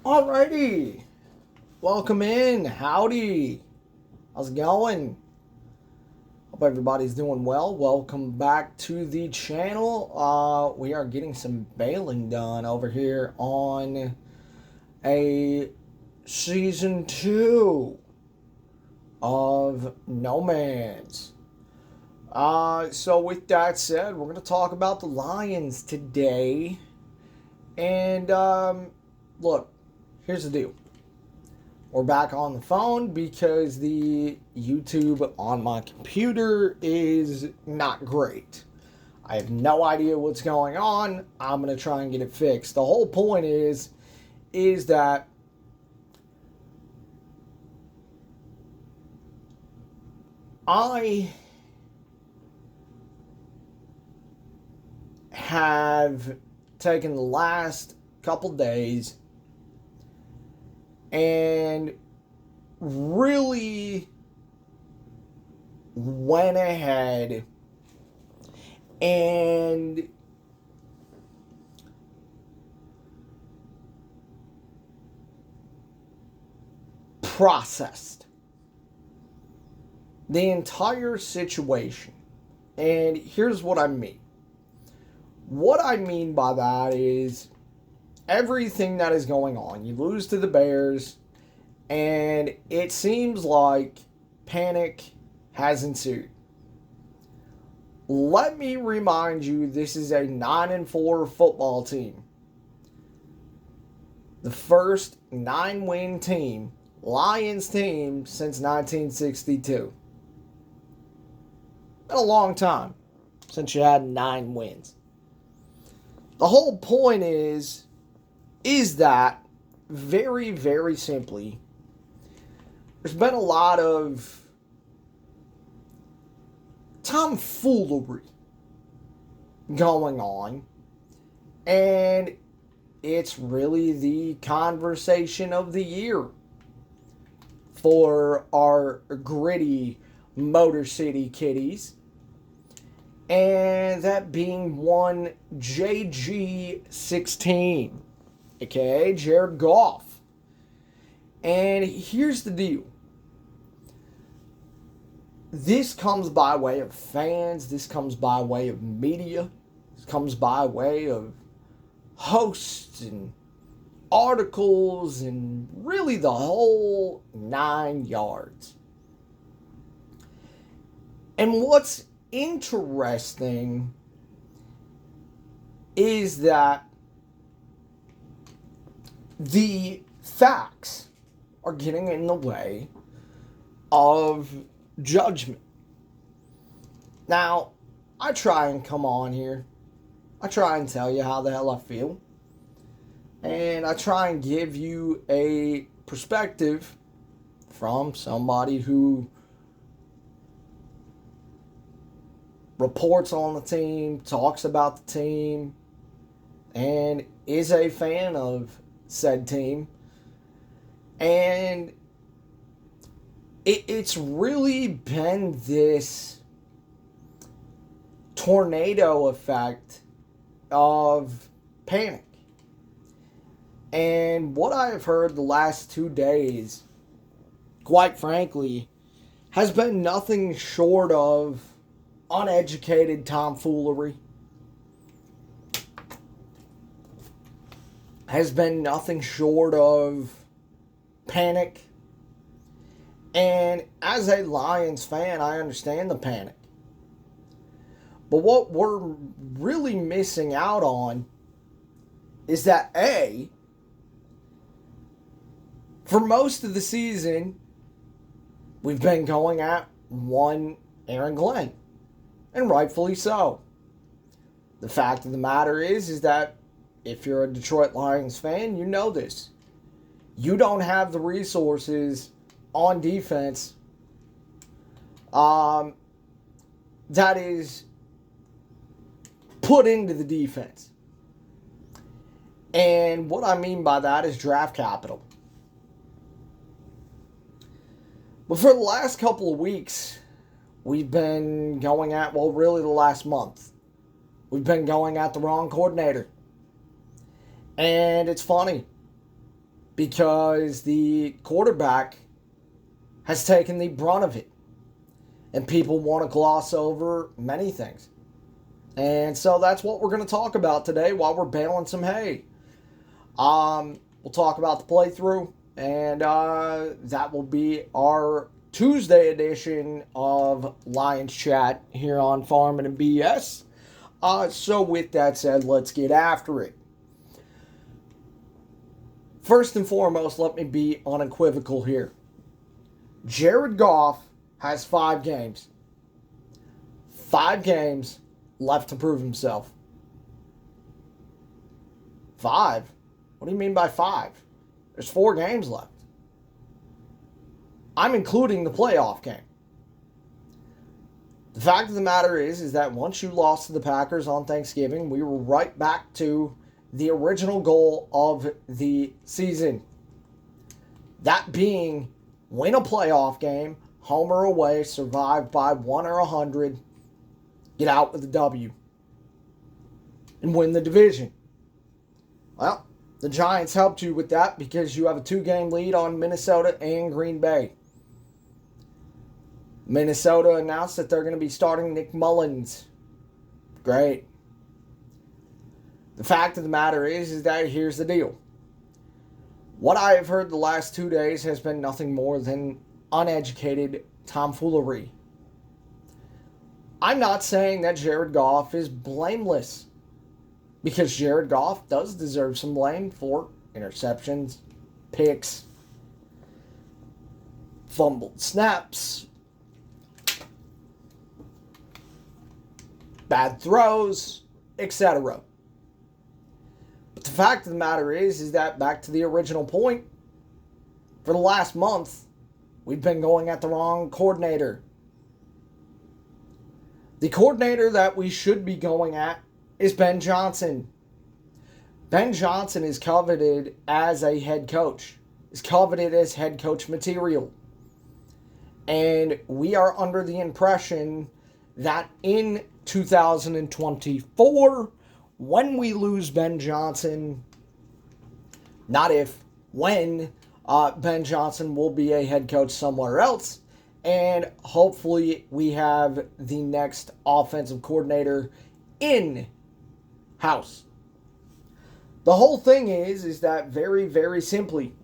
Alrighty, welcome in. Howdy. How's it going? Hope everybody's doing well. Welcome back to the channel. We are getting some bailing done over here on a season 2 of No Man's. So with that said, we're gonna talk about the Lions today. And look, here's the deal. We're back on the phone because the YouTube on my computer is not great. I have no idea what's going on. I'm going to try and get it fixed. The whole point is that I have taken the last couple days and really went ahead and processed the entire situation. And here's what I mean. What I mean by that is everything that is going on. You lose to the Bears, and it seems like panic has ensued. Let me remind you, this is a 9-4 football team. The first 9-win team, Lions team, since 1962. Been a long time since you had 9 wins. The whole point is that, very, very simply, there's been a lot of tomfoolery going on, and it's really the conversation of the year for our gritty Motor City Kitties. And that being one JG16, aka Jared Goff. And here's the deal. This comes by way of fans. This comes by way of media. This comes by way of hosts and articles and really the whole 9 yards. And what's interesting is that the facts are getting in the way of judgment. Now, I try and come on here. I try and tell you how the hell I feel. And I try and give you a perspective from somebody who reports on the team, talks about the team, and is a fan of said team. And it's really been this tornado effect of panic. And what I have heard the last 2 days, quite frankly, has been nothing short of uneducated tomfoolery. Has been nothing short of panic. And as a Lions fan, I understand the panic. But what we're really missing out on is that for most of the season, we've been going at one Aaron Glenn. And rightfully so. The fact of the matter is that if you're a Detroit Lions fan, you know this. You don't have the resources on defense that is put into the defense. And what I mean by that is draft capital. But for the last couple of weeks, we've been going at, well, really the last month, we've been going at the wrong coordinator. And it's funny because the quarterback has taken the brunt of it. And people want to gloss over many things. And so that's what we're going to talk about today while we're baling some hay. We'll talk about the playthrough, and that will be our Tuesday edition of Lions Chat here on Farming and BS. So with that said, let's get after it. First and foremost, let me be unequivocal here. Jared Goff has 5 games. 5 games left to prove himself. 5? What do you mean by 5? There's 4 games left. I'm including the playoff game. The fact of the matter is that once you lost to the Packers on Thanksgiving, we were right back to the original goal of the season. That being win a playoff game, home or away, survive by 1 or 100, get out with a W, and win the division. Well, the Giants helped you with that because you have a 2-game lead on Minnesota and Green Bay. Minnesota announced that they're going to be starting Nick Mullins. Great. The fact of the matter is that here's the deal. What I have heard the last 2 days has been nothing more than uneducated tomfoolery. I'm not saying that Jared Goff is blameless, because Jared Goff does deserve some blame for interceptions, picks, fumbled snaps, bad throws, etc. But the fact of the matter is that back to the original point, for the last month, we've been going at the wrong coordinator. The coordinator that we should be going at is Ben Johnson. Ben Johnson is coveted as a head coach. Is coveted as head coach material. And we are under the impression that in 2024, when we lose Ben Johnson, not if, when, Ben Johnson will be a head coach somewhere else. And hopefully we have the next offensive coordinator in-house. The whole thing is that very, very simply,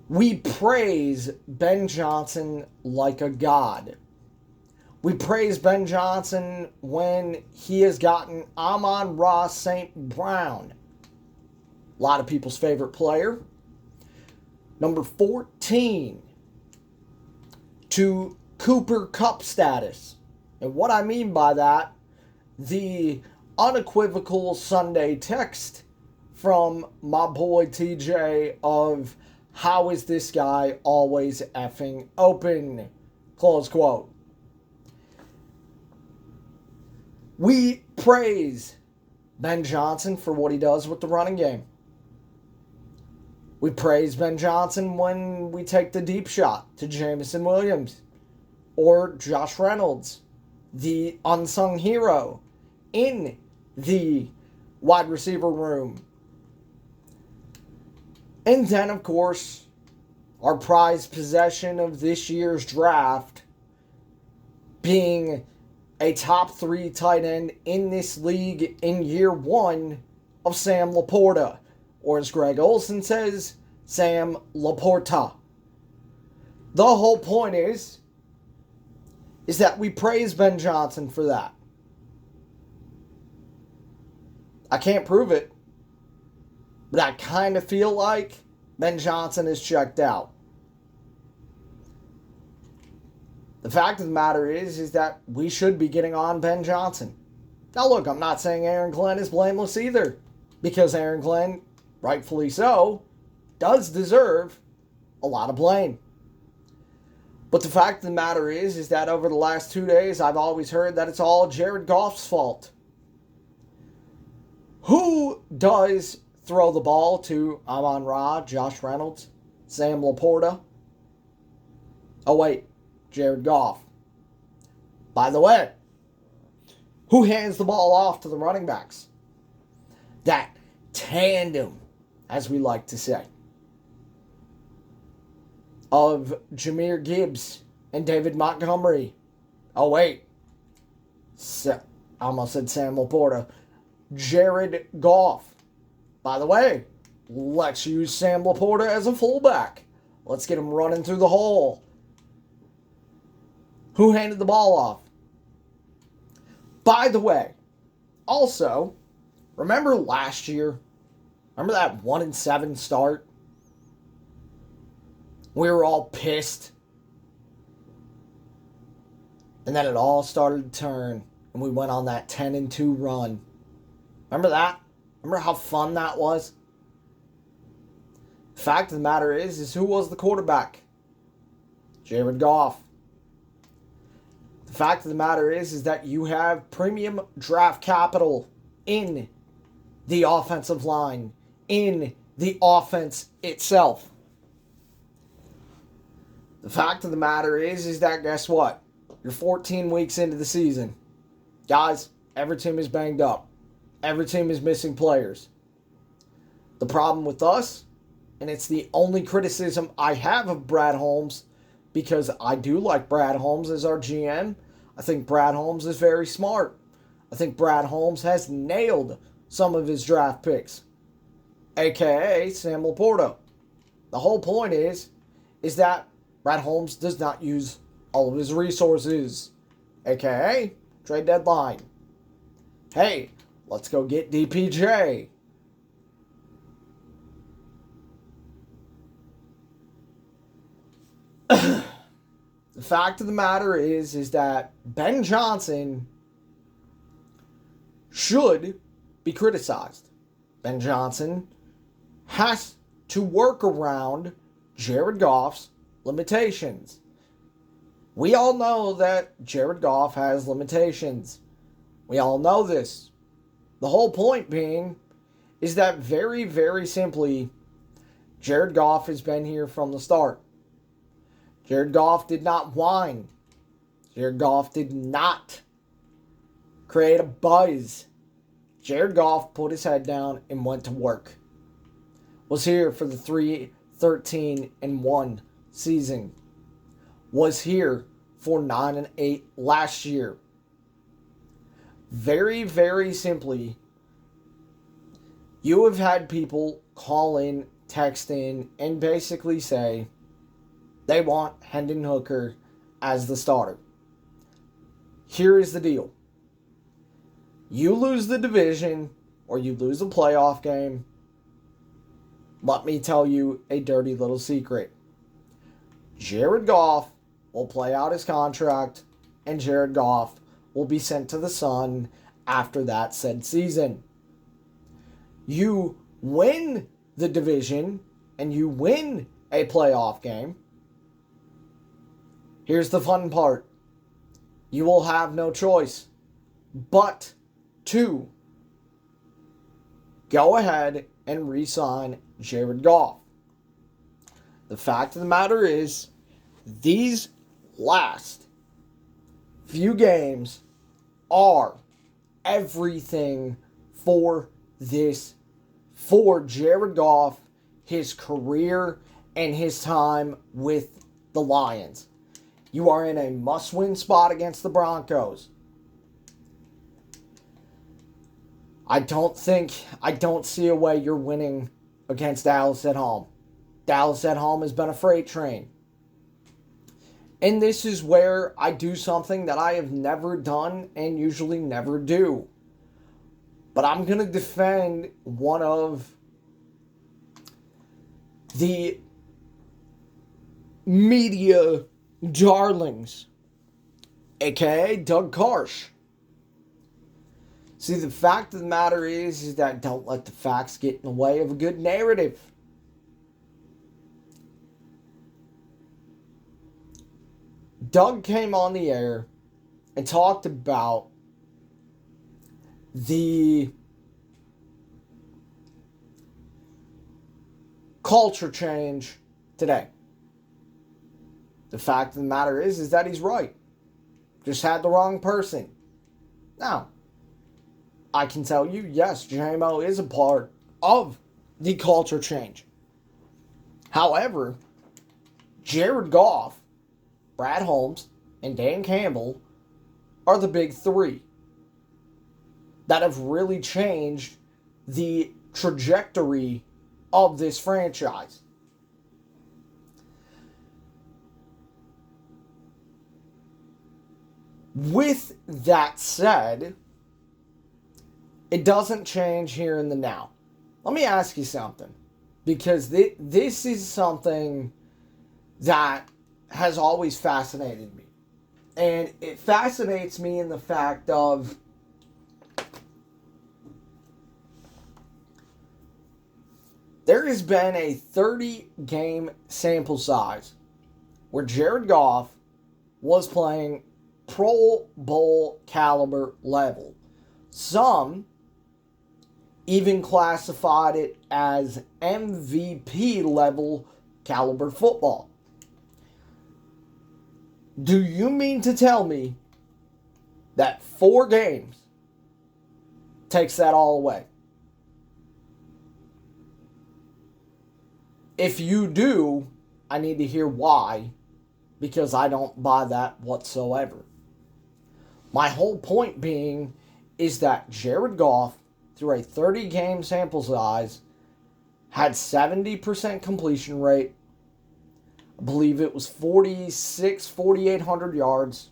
we praise Ben Johnson like a god. We praise Ben Johnson when he has gotten Amon-Ra St. Brown, a lot of people's favorite player, number 14, to Cooper Kupp status. And what I mean by that, the unequivocal Sunday text from my boy TJ of how is this guy always effing open, close quote. We praise Ben Johnson for what he does with the running game. We praise Ben Johnson when we take the deep shot to Jameson Williams or Josh Reynolds, the unsung hero in the wide receiver room. And then, of course, our prized possession of this year's draft being a top 3 tight end in this league in year 1 of Sam Laporta. Or as Greg Olsen says, Sam Laporta. The whole point is that we praise Ben Johnson for that. I can't prove it, but I kind of feel like Ben Johnson is checked out. The fact of the matter is that we should be getting on Ben Johnson. Now look, I'm not saying Aaron Glenn is blameless either, because Aaron Glenn, rightfully so, does deserve a lot of blame. But the fact of the matter is that over the last 2 days, I've always heard that it's all Jared Goff's fault. Who does throw the ball to Amon-Ra, Josh Reynolds, Sam Laporta? Oh wait, Jared Goff. By the way, who hands the ball off to the running backs? That tandem as we like to say, of Jahmyr Gibbs and David Montgomery. Oh, wait. I almost said Sam Laporta. Jared Goff. By the way, let's use Sam Laporta as a fullback. Let's get him running through the hole. Who handed the ball off? By the way, also, remember last year? Remember that 1-7 start? We were all pissed. And then it all started to turn. And we went on that 10-2 run. Remember that? Remember how fun that was? The fact of the matter is who was the quarterback? Jared Goff. The fact of the matter is that you have premium draft capital in the offensive line, in the offense itself. The fact of the matter is that guess what? You're 14 weeks into the season. Guys, every team is banged up. Every team is missing players. The problem with us, and it's the only criticism I have of Brad Holmes, because I do like Brad Holmes as our GM. I think Brad Holmes is very smart. I think Brad Holmes has nailed some of his draft picks, a.k.a. Sam Laporta. The whole point is that Brad Holmes does not use all of his resources, a.k.a. trade deadline. Hey, let's go get DPJ. The fact of the matter is that Ben Johnson should be criticized. Ben Johnson has to work around Jared Goff's limitations. We all know that Jared Goff has limitations. We all know this. The whole point being is that very, very simply, Jared Goff has been here from the start. Jared Goff did not whine. Jared Goff did not create a buzz. Jared Goff put his head down and went to work. Was here for the 3-13-1 season. Was here for 9-8 last year. Very, very simply, you have had people call in, text in, and basically say they want Hendon Hooker as the starter. Here is the deal. You lose the division or you lose a playoff game, let me tell you a dirty little secret. Jared Goff will play out his contract and Jared Goff will be sent to the sun after that said season. You win the division and you win a playoff game. Here's the fun part. You will have no choice but to go ahead and re-sign Jared Goff. The fact of the matter is, these last few games are everything for Jared Goff, his career, and his time with the Lions. You are in a must-win spot against the Broncos. I don't see a way you're winning against Dallas at home. Dallas at home has been a freight train. And this is where I do something that I have never done and usually never do. But I'm going to defend one of the media darlings, a.k.a. Doug Karsh. See, the fact of the matter is that don't let the facts get in the way of a good narrative. Doug came on the air and talked about the culture change today. The fact of the matter is that he's right. Just had the wrong person. Now, I can tell you, yes, JMO is a part of the culture change. However, Jared Goff, Brad Holmes, and Dan Campbell are the big three that have really changed the trajectory of this franchise. With that said, it doesn't change here in the now. Let me ask you something, because this is something that has always fascinated me. And it fascinates me in the fact of there has been a 30-game sample size where Jared Goff was playing Pro Bowl caliber level. Some even classified it as MVP level caliber football. Do you mean to tell me that 4 games takes that all away? If you do, I need to hear why, because I don't buy that whatsoever. My whole point being is that Jared Goff, through a 30-game sample size, had 70% completion rate. I believe it was 4,800 yards.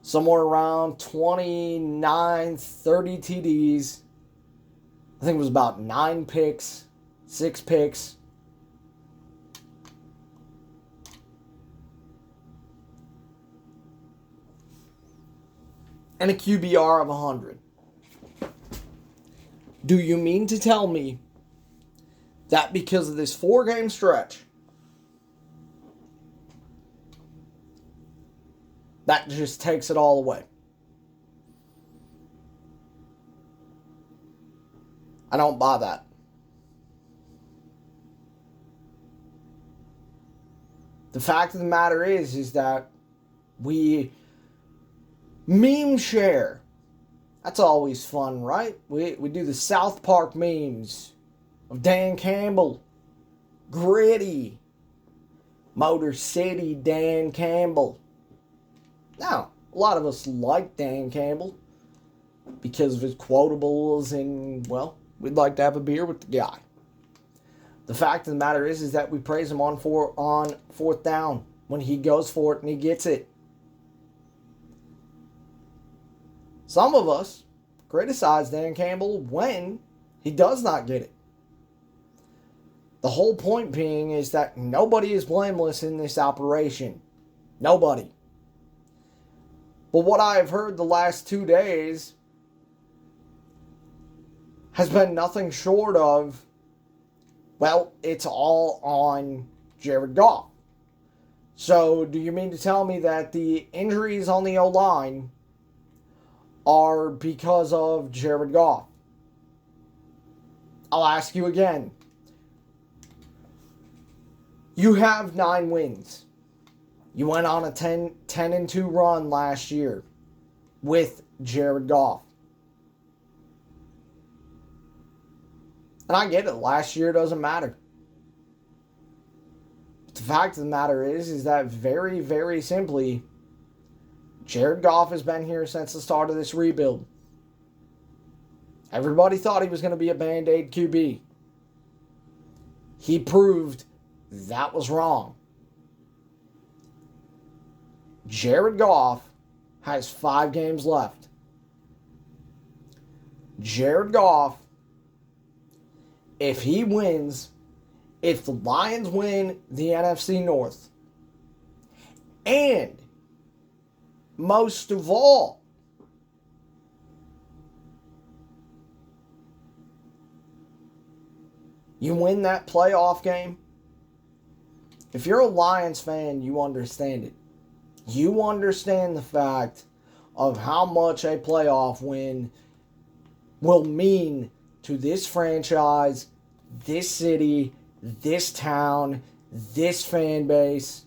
Somewhere around 29, 30 TDs. I think it was about 9 picks, 6 picks. And a QBR of 100. Do you mean to tell me that because of this 4-game stretch, that just takes it all away? I don't buy that. The fact of the matter is that we meme share. That's always fun, right? We do the South Park memes of Dan Campbell, Gritty, Motor City Dan Campbell. Now, a lot of us like Dan Campbell because of his quotables and, well, we'd like to have a beer with the guy. The fact of the matter is that we praise him on 4th down when he goes for it and he gets it. Some of us criticize Dan Campbell when he does not get it. The whole point being is that nobody is blameless in this operation. Nobody. But what I have heard the last 2 days has been nothing short of, well, it's all on Jared Goff. So do you mean to tell me that the injuries on the O-line are because of Jared Goff? I'll ask you again. You have 9 wins. You went on a 10-2 run last year with Jared Goff. And I get it. Last year doesn't matter. But the fact of the matter is that very, very simply, Jared Goff has been here since the start of this rebuild. Everybody thought he was going to be a Band-Aid QB. He proved that was wrong. Jared Goff has 5 games left. Jared Goff, if he wins, if the Lions win the NFC North, and most of all, you win that playoff game, if you're a Lions fan, you understand it. You understand the fact of how much a playoff win will mean to this franchise, this city, this town, this fan base.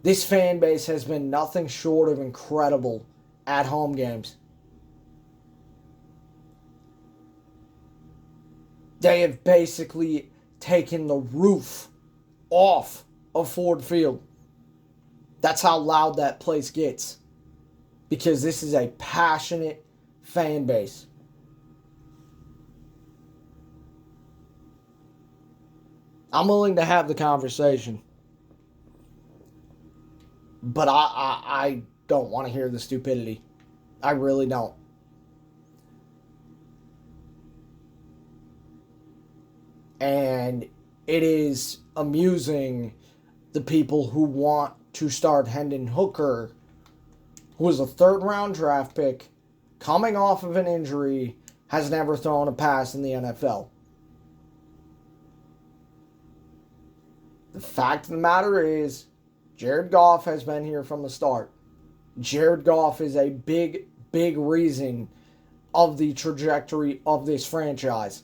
This fan base has been nothing short of incredible at home games. They have basically taken the roof off of Ford Field. That's how loud that place gets. Because this is a passionate fan base. I'm willing to have the conversation. But I don't want to hear the stupidity. I really don't. And it is amusing the people who want to start Hendon Hooker, who was a third-round draft pick, coming off of an injury, has never thrown a pass in the NFL. The fact of the matter is, Jared Goff has been here from the start. Jared Goff is a big, big reason of the trajectory of this franchise.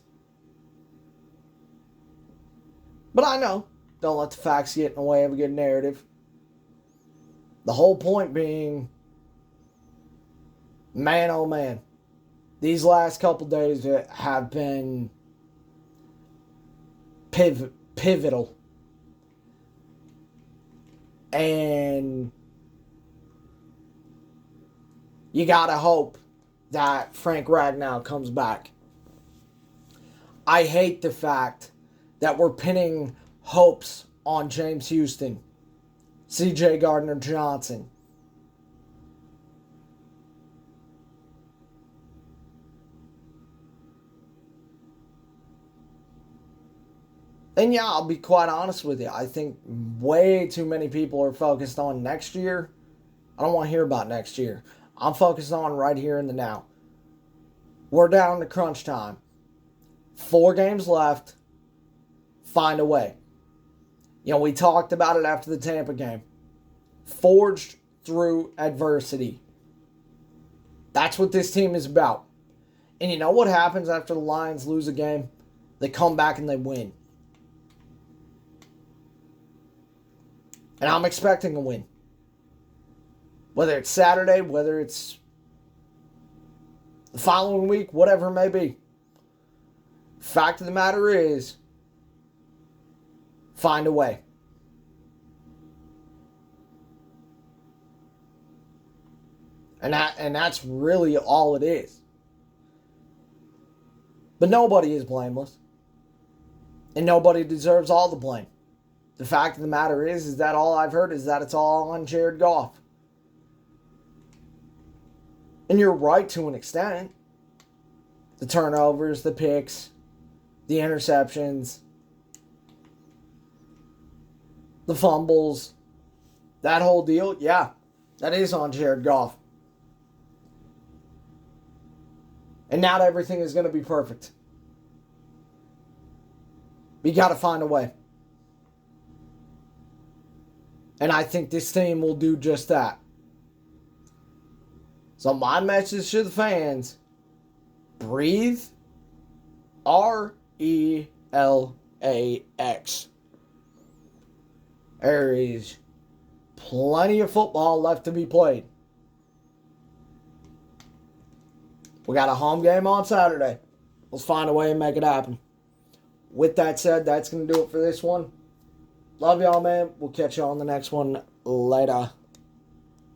But I know, don't let the facts get in the way of a good narrative. The whole point being, man oh man, these last couple days have been pivotal. And you gotta hope that Frank Ragnow comes back. I hate the fact that we're pinning hopes on James Houston, C.J. Gardner-Johnson. And yeah, I'll be quite honest with you. I think way too many people are focused on next year. I don't want to hear about next year. I'm focused on right here and the now. We're down to crunch time. 4 games left. Find a way. You know, we talked about it after the Tampa game. Forged through adversity. That's what this team is about. And you know what happens after the Lions lose a game? They come back and they win. And I'm expecting a win. Whether it's Saturday, whether it's the following week, whatever it may be. Fact of the matter is, find a way. And that's really all it is. But nobody is blameless. And nobody deserves all the blame. The fact of the matter is that all I've heard is that it's all on Jared Goff. And you're right to an extent. The turnovers, the picks, the interceptions, the fumbles, that whole deal, yeah, that is on Jared Goff. And not everything is going to be perfect. We got to find a way. And I think this team will do just that. So my message to the fans, breathe. RELAX. There is plenty of football left to be played. We got a home game on Saturday. Let's find a way and make it happen. With that said, that's going to do it for this one. Love y'all, man. We'll catch y'all on the next one. Later.